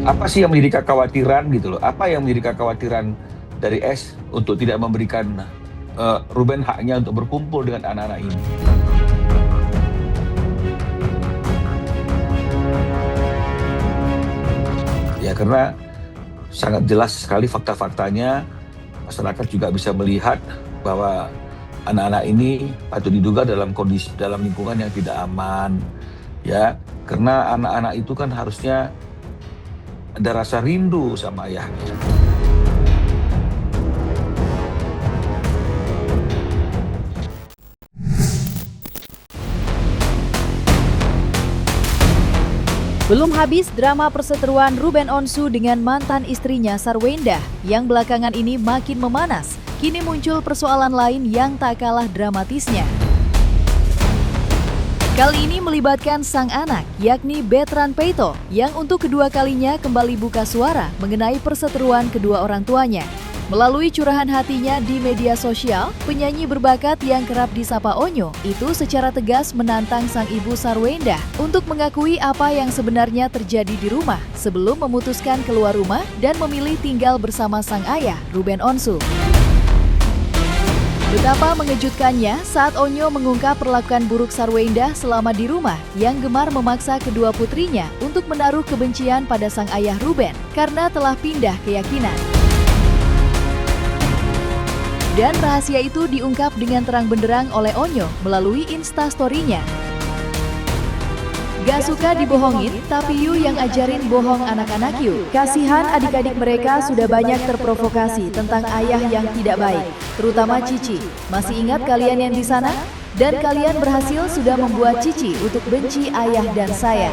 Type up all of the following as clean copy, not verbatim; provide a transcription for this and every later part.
Apa sih yang menjadi kekhawatiran gitu loh? Apa yang menjadi kekhawatiran dari S untuk tidak memberikan Ruben haknya untuk berkumpul dengan anak-anak ini? Ya karena sangat jelas sekali fakta-faktanya, masyarakat juga bisa melihat bahwa anak-anak ini patut diduga dalam kondisi dalam lingkungan yang tidak aman, ya. Karena anak-anak itu kan harusnya ada rasa rindu sama ayahnya. Belum habis drama perseteruan Ruben Onsu dengan mantan istrinya Sarwenda yang belakangan ini makin memanas. Kini muncul persoalan lain yang tak kalah dramatisnya. Kali ini melibatkan sang anak, yakni Betran Peito, yang untuk kedua kalinya kembali buka suara mengenai perseteruan kedua orang tuanya. Melalui curahan hatinya di media sosial, penyanyi berbakat yang kerap disapa Onyo itu secara tegas menantang sang ibu Sarwenda untuk mengakui apa yang sebenarnya terjadi di rumah sebelum memutuskan keluar rumah dan memilih tinggal bersama sang ayah, Ruben Onsu. Betapa mengejutkannya saat Onyo mengungkap perlakuan buruk Sarwenda selama di rumah yang gemar memaksa kedua putrinya untuk menaruh kebencian pada sang ayah Ruben karena telah pindah keyakinan. Dan rahasia itu diungkap dengan terang benderang oleh Onyo melalui Instastory-nya. Gak suka dibohongin, tapi you yang ajarin bohong anak-anak you. Kasihan adik-adik mereka sudah banyak terprovokasi tentang ayah yang tidak baik, terutama Cici. Masih ingat kalian yang di sana? Dan kalian berhasil sudah membuat Cici untuk benci ayah dan saya.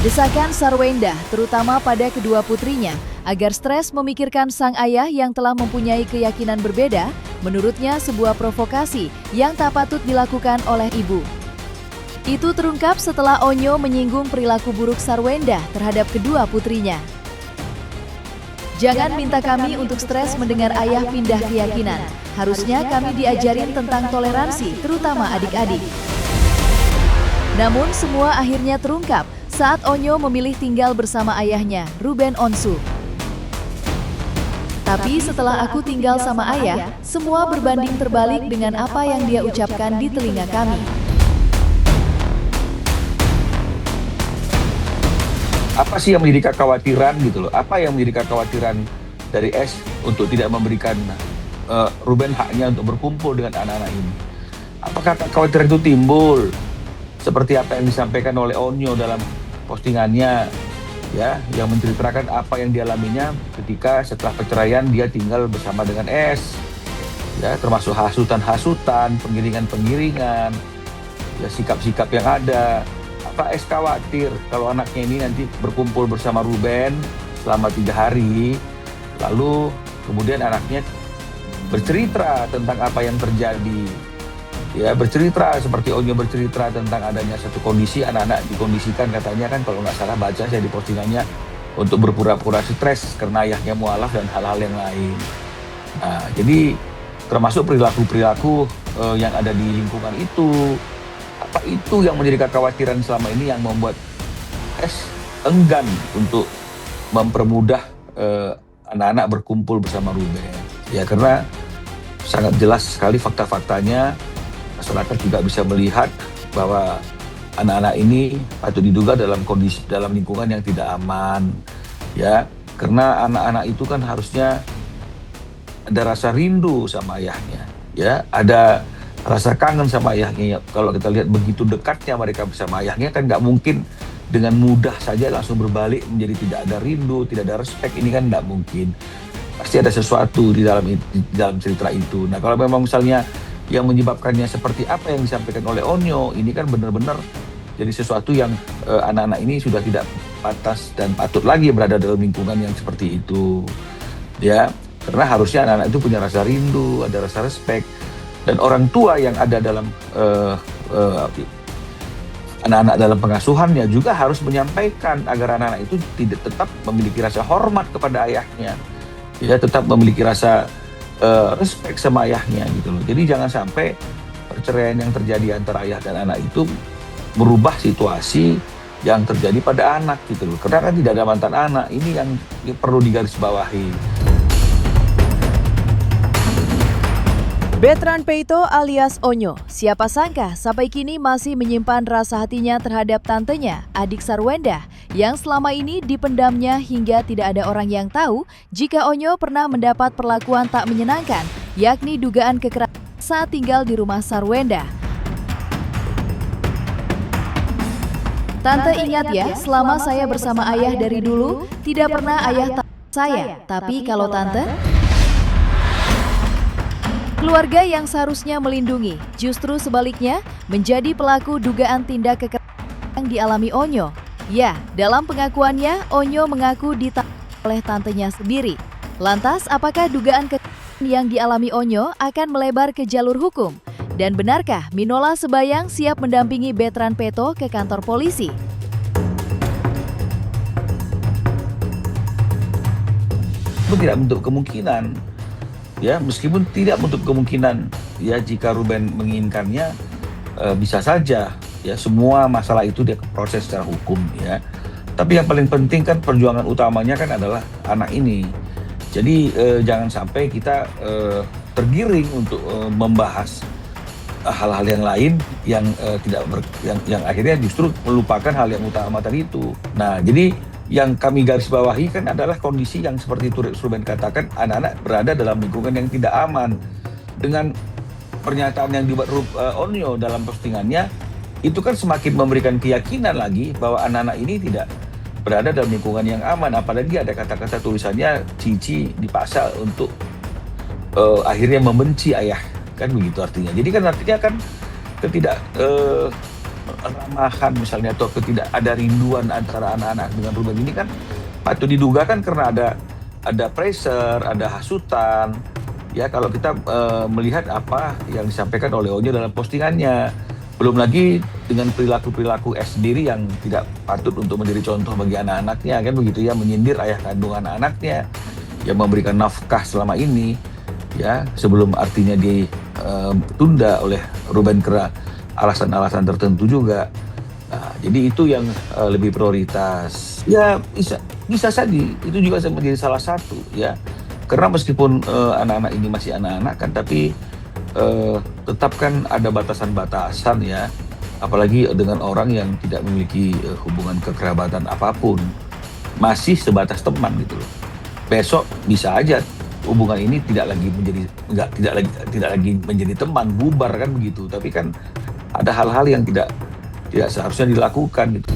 Desakan Sarwenda, terutama pada kedua putrinya, agar stres memikirkan sang ayah yang telah mempunyai keyakinan berbeda, menurutnya sebuah provokasi yang tak patut dilakukan oleh ibu. Itu terungkap setelah Onyo menyinggung perilaku buruk Sarwenda terhadap kedua putrinya. Jangan minta kami untuk stres mendengar ayah pindah keyakinan. Harusnya kami diajarin tentang toleransi, terutama adik-adik. Namun semua akhirnya terungkap saat Onyo memilih tinggal bersama ayahnya, Ruben Onsu. Tapi setelah aku tinggal sama ayah, semua berbanding terbalik dengan apa yang dia ucapkan di telinga kami. Apa sih yang menjadi kekhawatiran gitu loh? Apa yang menjadi kekhawatiran dari S untuk tidak memberikan Ruben haknya untuk berkumpul dengan anak-anak ini? Apakah kekhawatiran itu timbul seperti apa yang disampaikan oleh Onyo dalam postingannya, ya, yang menceritakan apa yang dialaminya ketika setelah perceraian dia tinggal bersama dengan S, ya, termasuk hasutan-hasutan, penggiringan-penggiringan, ya, sikap-sikap yang ada. Apa S khawatir kalau anaknya ini nanti berkumpul bersama Ruben selama 3 hari, lalu kemudian anaknya bercerita tentang apa yang terjadi, ya, bercerita seperti Onyo bercerita tentang adanya satu kondisi anak-anak dikondisikan, katanya kan kalau nggak salah baca saya di postingannya, untuk berpura-pura stres karena ayahnya mualaf dan hal-hal yang lain. Nah, jadi termasuk perilaku-perilaku yang ada di lingkungan itu. Apa itu yang menjadi kekhawatiran selama ini yang membuat S enggan untuk mempermudah anak-anak berkumpul bersama Ruben? Ya karena sangat jelas sekali fakta-faktanya, masyarakat juga bisa melihat bahwa anak-anak ini patut diduga dalam kondisi dalam lingkungan yang tidak aman, ya. Karena anak-anak itu kan harusnya ada rasa rindu sama ayahnya, ya. Ada rasa kangen sama ayahnya. Kalau kita lihat begitu dekatnya mereka bersama ayahnya, kan nggak mungkin dengan mudah saja langsung berbalik menjadi tidak ada rindu, tidak ada respect. Ini kan nggak mungkin. Pasti ada sesuatu di dalam cerita itu. Nah, kalau memang misalnya yang menyebabkannya seperti apa yang disampaikan oleh Onyo, ini kan benar-benar jadi sesuatu yang anak-anak ini sudah tidak pantas dan patut lagi berada dalam lingkungan yang seperti itu, ya. Karena harusnya anak-anak itu punya rasa rindu, ada rasa respect, dan orang tua yang ada dalam anak-anak dalam pengasuhannya juga harus menyampaikan agar anak-anak itu tidak tetap memiliki rasa hormat kepada ayahnya, ya, tetap memiliki rasa respect sama ayahnya gitu loh. Jadi jangan sampai perceraian yang terjadi antara ayah dan anak itu merubah situasi yang terjadi pada anak gitu loh. Karena kan tidak ada mantan anak, ini yang perlu digarisbawahi. Betran Peito alias Onyo, siapa sangka sampai kini masih menyimpan rasa hatinya terhadap tantenya, adik Sarwenda, yang selama ini dipendamnya hingga tidak ada orang yang tahu jika Onyo pernah mendapat perlakuan tak menyenangkan, yakni dugaan kekerasan saat tinggal di rumah Sarwenda. Tante ingat ya, selama saya bersama ayah dari dulu, tidak pernah ayah saya. Tapi kalau tante, keluarga yang seharusnya melindungi, justru sebaliknya menjadi pelaku dugaan tindak kekerasan yang dialami Onyo. Ya, dalam pengakuannya, Onyo mengaku ditangkap oleh tantenya sendiri. Lantas, apakah dugaan kekerasan yang dialami Onyo akan melebar ke jalur hukum? Dan benarkah Minola Sebayang siap mendampingi Betran Peito ke kantor polisi? Itu tidak menutup kemungkinan, ya meskipun tidak menutup kemungkinan, ya jika Ruben menginginkannya, bisa saja, ya semua masalah itu dia proses secara hukum, ya. Tapi yang paling penting kan perjuangan utamanya kan adalah anak ini. Jadi jangan sampai kita tergiring untuk membahas hal-hal yang lain yang yang akhirnya justru melupakan hal yang utama tadi itu. Nah, jadi yang kami garis bawahi kan adalah kondisi yang seperti itu Ruben katakan, anak-anak berada dalam lingkungan yang tidak aman. Dengan pernyataan yang dibuat Onyo dalam postingannya, itu kan semakin memberikan keyakinan lagi bahwa anak-anak ini tidak berada dalam lingkungan yang aman. Apalagi ada kata-kata tulisannya Cici dipaksa untuk akhirnya membenci ayah. Kan begitu artinya. Jadi kan artinya kan ketidak ramahan misalnya atau ketidak ada rinduan antara anak-anak dengan Ruben ini kan patut diduga kan karena ada pressure, ada hasutan. Ya kalau kita melihat apa yang disampaikan oleh Onyo dalam postingannya. Belum lagi dengan perilaku-perilaku S sendiri yang tidak patut untuk menjadi contoh bagi anak-anaknya kan begitu ya, menyindir ayah kandung anak-anaknya yang memberikan nafkah selama ini. Ya, sebelum artinya ditunda oleh Ruben karena alasan-alasan tertentu juga. Nah, jadi itu yang lebih prioritas. Ya bisa saja itu juga menjadi salah satu ya. Karena meskipun anak-anak ini masih anak-anak kan, tapi tetap kan ada batasan-batasan ya. Apalagi dengan orang yang tidak memiliki hubungan kekerabatan apapun, masih sebatas teman gitu loh. Besok bisa aja hubungan ini tidak lagi menjadi teman, bubar kan begitu. Tapi kan ada hal-hal yang tidak seharusnya dilakukan gitu.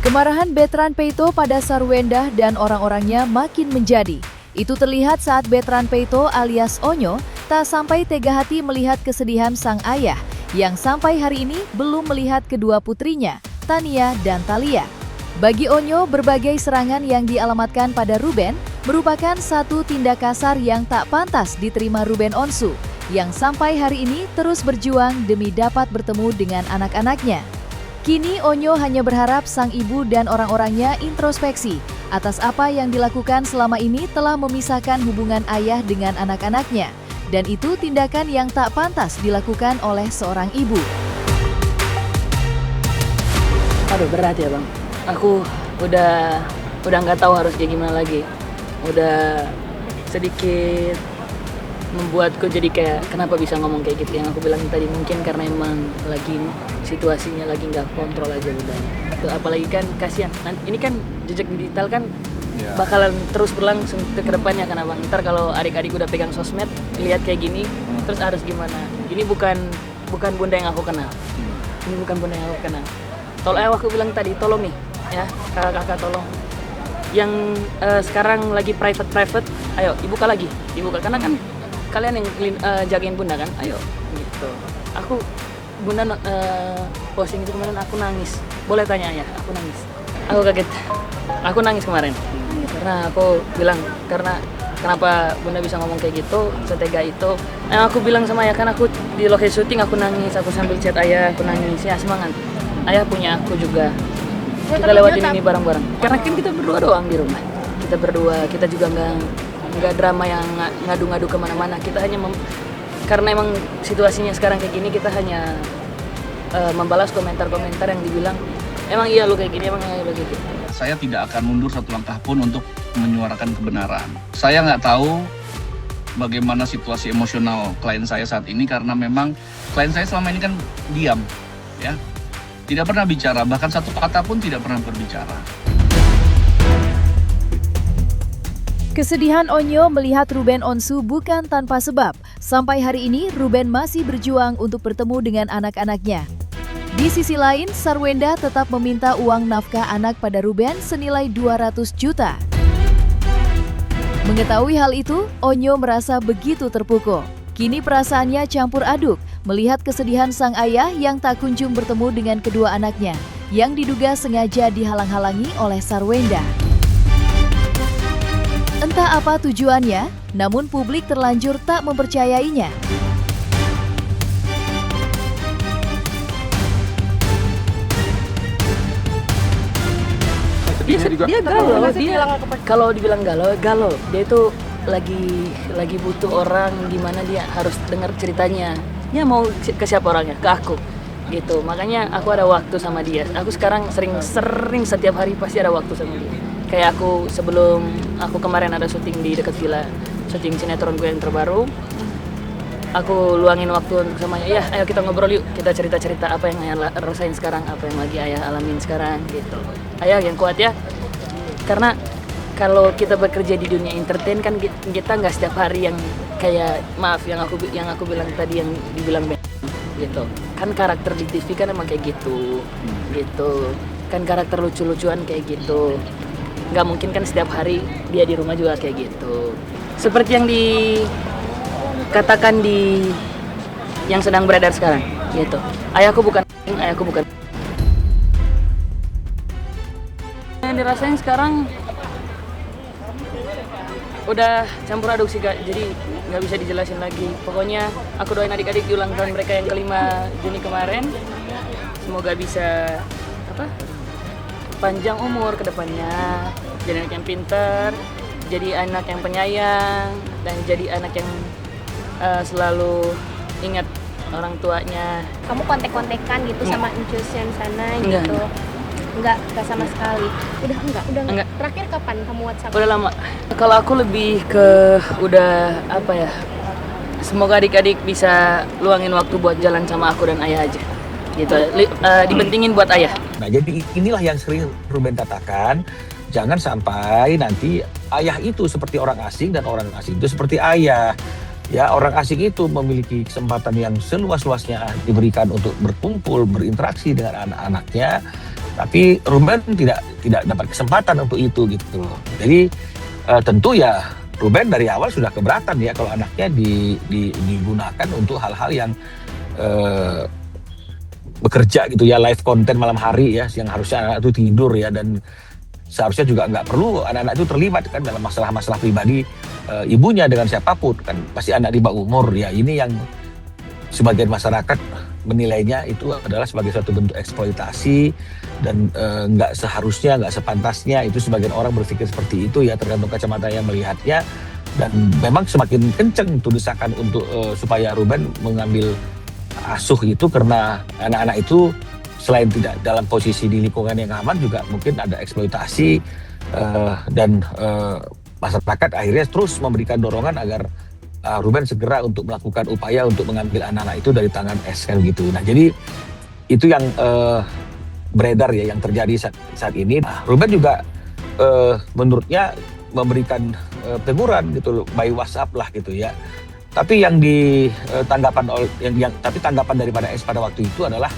Kemarahan Betran Peito pada Sarwenda dan orang-orangnya makin menjadi. Itu terlihat saat Betran Peito alias Onyo tak sampai tega hati melihat kesedihan sang ayah yang sampai hari ini belum melihat kedua putrinya, Tania dan Thalia. Bagi Onyo, berbagai serangan yang dialamatkan pada Ruben merupakan satu tindak kasar yang tak pantas diterima Ruben Onsu, yang sampai hari ini terus berjuang demi dapat bertemu dengan anak-anaknya. Kini Onyo hanya berharap sang ibu dan orang-orangnya introspeksi atas apa yang dilakukan selama ini telah memisahkan hubungan ayah dengan anak-anaknya, dan itu tindakan yang tak pantas dilakukan oleh seorang ibu. Aduh berat ya bang. Aku udah nggak tahu harus kayak gimana lagi. Udah sedikit membuatku jadi kayak kenapa bisa ngomong kayak gitu yang aku bilang tadi, mungkin karena emang lagi situasinya lagi nggak kontrol aja udah. Apalagi kan kasihan. Ini kan jejak digital kan bakalan terus berlangsung ke depannya kan abang. Ntar kalau adik-adik udah pegang sosmed lihat kayak gini terus harus gimana? Ini bukan bunda yang aku kenal. Ini bukan bunda yang aku kenal. Aku bilang tadi tolong nih. Ya, kakak tolong. Yang sekarang lagi private, ayo dibuka lagi, karena kan kalian yang jagain bunda kan, ayo gitu. Aku bunda posting itu kemarin aku nangis. Boleh tanya ya, aku nangis. Aku kaget, aku nangis kemarin karena aku bilang kenapa bunda bisa ngomong kayak gitu, setega itu. Aku bilang sama ayah kan aku di lokasi syuting aku nangis, aku sambil chat ayah, aku nangis ya semangat. Ayah punya aku juga. Kita lewatin ini bareng-bareng. Karena kan kita berdua doang di rumah. Kita berdua, kita juga nggak drama yang ngadu-ngadu kemana-mana. Kita hanya karena emang situasinya sekarang kayak gini, kita hanya membalas komentar-komentar yang dibilang emang iya lu kayak gini, emang iya lu kayak gitu. Saya tidak akan mundur satu langkah pun untuk menyuarakan kebenaran. Saya nggak tahu bagaimana situasi emosional klien saya saat ini, karena memang klien saya selama ini kan diam, ya, tidak pernah bicara, bahkan satu kata pun tidak pernah berbicara. Kesedihan Onyo melihat Ruben Onsu bukan tanpa sebab. Sampai hari ini, Ruben masih berjuang untuk bertemu dengan anak-anaknya. Di sisi lain, Sarwenda tetap meminta uang nafkah anak pada Ruben senilai 200 juta. Mengetahui hal itu, Onyo merasa begitu terpukul. Kini perasaannya campur aduk melihat kesedihan sang ayah yang tak kunjung bertemu dengan kedua anaknya, yang diduga sengaja dihalang-halangi oleh Sarwenda. Entah apa tujuannya, namun publik terlanjur tak mempercayainya. Dia galau, kalau dibilang galau, dia itu lagi butuh orang di mana dia harus dengar ceritanya. Dia mau ke siapa orangnya? Ke aku. Gitu. Makanya aku ada waktu sama dia. Aku sekarang sering setiap hari pasti ada waktu sama dia. Kayak aku sebelum aku kemarin ada syuting di dekat villa, syuting sinetron gue yang terbaru. Aku luangin waktu untuk sama ayah. Ya, ayo kita ngobrol yuk. Kita cerita-cerita apa yang ayah rasain sekarang, apa yang lagi ayah alamin sekarang gitu. Ayah yang kuat ya. Karena kalau kita bekerja di dunia entertain kan kita nggak setiap hari yang kayak maaf yang aku bilang tadi yang dibilang gitu. Kan karakter di TV kan emang kayak gitu. Kan karakter lucu-lucuan kayak gitu. Nggak mungkin kan setiap hari dia di rumah juga kayak gitu. Seperti yang dikatakan di yang sedang beredar sekarang gitu. Ayahku bukan. Yang dirasain sekarang udah campur aduk sih Kak, jadi nggak bisa dijelasin lagi. Pokoknya aku doain adik-adik di ulang tahun mereka yang ke-5 Juni kemarin, semoga bisa panjang umur ke depannya, jadi anak yang pintar, jadi anak yang penyayang, dan jadi anak yang selalu ingat orang tuanya. Kamu kontek-kontekan gitu sama Encus yang sana Enggak. gitu? Enggak sama sekali. Udah enggak. Terakhir kapan kamu WhatsApp? Udah lama. Kalau aku lebih ke udah semoga adik-adik bisa luangin waktu buat jalan sama aku dan ayah aja. Gitu. Dipentingin buat ayah. Nah, jadi inilah yang sering Ruben katakan, jangan sampai nanti ayah itu seperti orang asing dan orang asing itu seperti ayah. Ya, orang asing itu memiliki kesempatan yang seluas-luasnya diberikan untuk berkumpul, berinteraksi dengan anak-anaknya, tapi Ruben tidak dapat kesempatan untuk itu gitu loh. Jadi tentu ya Ruben dari awal sudah keberatan ya kalau anaknya digunakan untuk hal-hal yang bekerja gitu ya, live content malam hari ya, yang harusnya anak itu tidur ya, dan seharusnya juga nggak perlu anak-anak itu terlibat kan dalam masalah-masalah pribadi ibunya dengan siapapun kan, pasti anak di bawah umur ya. Ini yang sebagian masyarakat menilainya itu adalah sebagai suatu bentuk eksploitasi dan nggak seharusnya, nggak sepantasnya. Itu sebagian orang berpikir seperti itu ya, tergantung kacamata yang melihatnya. Dan memang semakin kenceng tuh desakan untuk supaya Ruben mengambil asuh itu, karena anak-anak itu selain tidak dalam posisi di lingkungan yang aman, juga mungkin ada eksploitasi dan masyarakat akhirnya terus memberikan dorongan agar Ruben segera untuk melakukan upaya untuk mengambil anak-anak itu dari tangan S kan gitu. Nah, jadi itu yang beredar ya, yang terjadi saat ini. Ruben juga menurutnya memberikan teguran gitu by WhatsApp lah gitu ya. Tapi yang tanggapan daripada S pada waktu itu adalah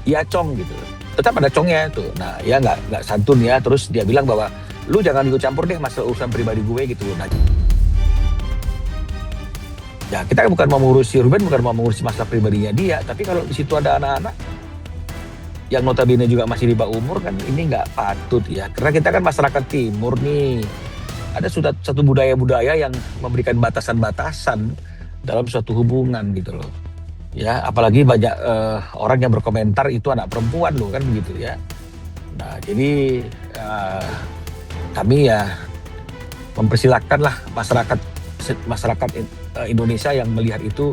ya cong gitu. Tetap ada congnya tuh. Nah, ya nggak santun ya. Terus dia bilang bahwa lu jangan ikut campur deh masalah urusan pribadi gue gitu loh. Nah, ya kita bukan mau mengurusi Ruben, bukan mau mengurusi masalah pribadinya dia, tapi kalau di situ ada anak-anak yang notabene juga masih di bawah umur kan, ini nggak patut ya. Karena kita kan masyarakat timur nih, ada satu budaya-budaya yang memberikan batasan-batasan dalam suatu hubungan gitu loh. Ya, apalagi banyak orang yang berkomentar itu anak perempuan loh kan begitu ya. Nah, jadi kami ya mempersilahkanlah masyarakat Indonesia yang melihat itu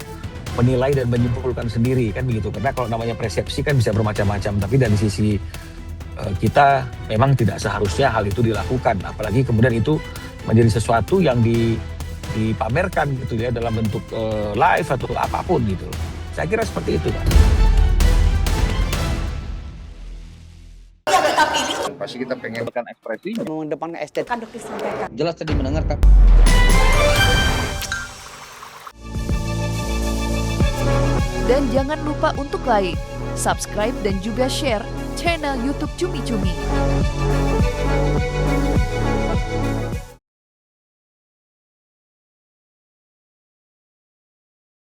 menilai dan menyimpulkan sendiri kan begitu. Karena kalau namanya persepsi kan bisa bermacam-macam, tapi dari sisi kita memang tidak seharusnya hal itu dilakukan, apalagi kemudian itu menjadi sesuatu yang dipamerkan gitu ya dalam bentuk live atau apapun gitu. Saya kira seperti itu, Pak. Pasti kita pengen ekspresinya. Mengedepankan estetika. Kan dokter sampaikan. Jelas tadi mendengarkan. Dan jangan lupa untuk like, subscribe dan juga share channel YouTube Cumi Cumi.